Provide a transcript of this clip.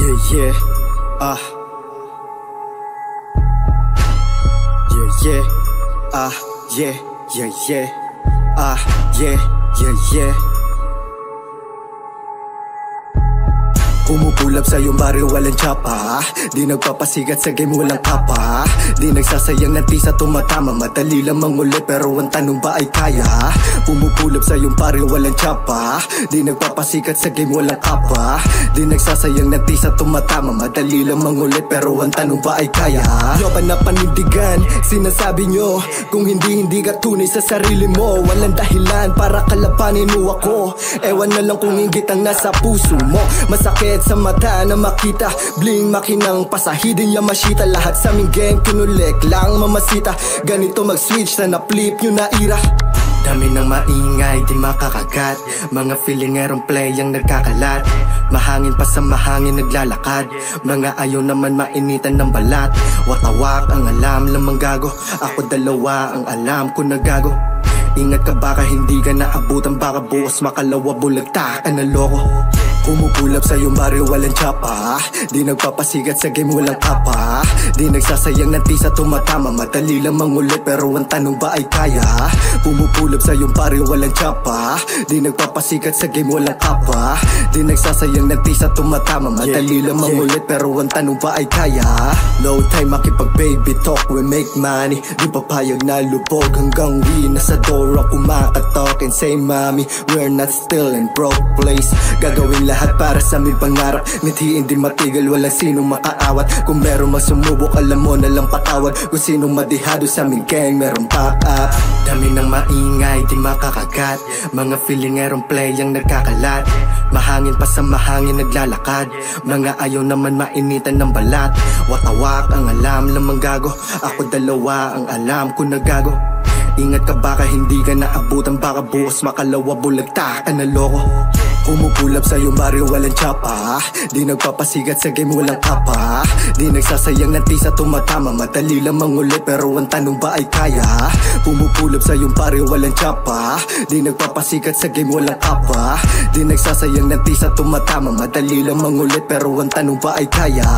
Yeah, yeah, yeah, yeah, yeah, yeah, yeah, yeah, yeah, yeah. Pumupulap sa iyong baryo walang tsapa, di nagpapasigat sa game walang kapa, di nagsasayang ng tisa tumatama, madali lang mangulit pero ang tanong ba ay kaya? Pumupulap sa iyong baryo walang tsapa, di nagpapasigat sa game walang kapa, di nagsasayang ng tisa tumatama, madali lang mangulit pero ang tanong ba ay kaya? Loban na panindigan, sinasabi nyo, kung hindi ka tunay sa sarili mo, walang dahilan para kalapanin mo ako. Ewan na lang kung inggit ang nasa puso mo, masakit sa mata na makita, bling makinang pasahidin Yamashita. Lahat sa aming gang kinulik lang mamasita, ganito mag-switch na na-flip nyo na ira. Dami ng maingay di makakagat, mga feelingerong play ang nagkakalat, mahangin pa sa mahangin naglalakad, mga ayaw naman mainitan ng balat. Watawak ang alam lamang gago, ako dalawa ang alam ko na gago. Ingat ka baka hindi ka naabutan, baka bukas makalawa bulagta ka na loko. Pumupulap sa iyong baryo walang tsapa, di nagpapasigat sa game walang kapa, di nagsasayang ng tisa tumatama, madali lang mangulit pero ang tanong ba ay kaya? Pumupulap sa iyong baryo walang tsapa, di nagpapasigat sa game walang kapa, di nagsasayang ng tisa tumatama, madali lang mangulit pero ang tanong ba ay kaya? No time makipag baby talk, we make money, di papayag na lubog hanggang we nasa door ako makatalk and say mommy, we're not still in broke place. Gagawin lahat para sa aming pangarap, mithiin din matigil, walang sinong makaawat. Kung meron masumubok, alam mo na lang patawad. Kung sinong madihado sa aming gang, meron back up. Dami ng maingay, di makakagat, mga feelingerong play ang nagkakalat, mahangin pa sa mahangin naglalakad, mga ayaw naman mainitan ng balat. Watawak ang alam lamang gago, ako dalawa ang alam ko na gago. Ingat ka baka hindi ka naabutan, baka bukas makalawa bulagta ka na loko. Pumupulap sa iyong baryo walang tsapa, di nagpapasigat sa game walang kapa, di nagsasayang ng tisa tumatama, madali lang mangulit pero ang tanong ba ay kaya? Pumupulap sa iyong baryo walang tsapa, di nagpapasigat sa game walang kapa, di nagsasayang ng tisa tumatama, madali lang mangulit pero ang tanong ba ay kaya?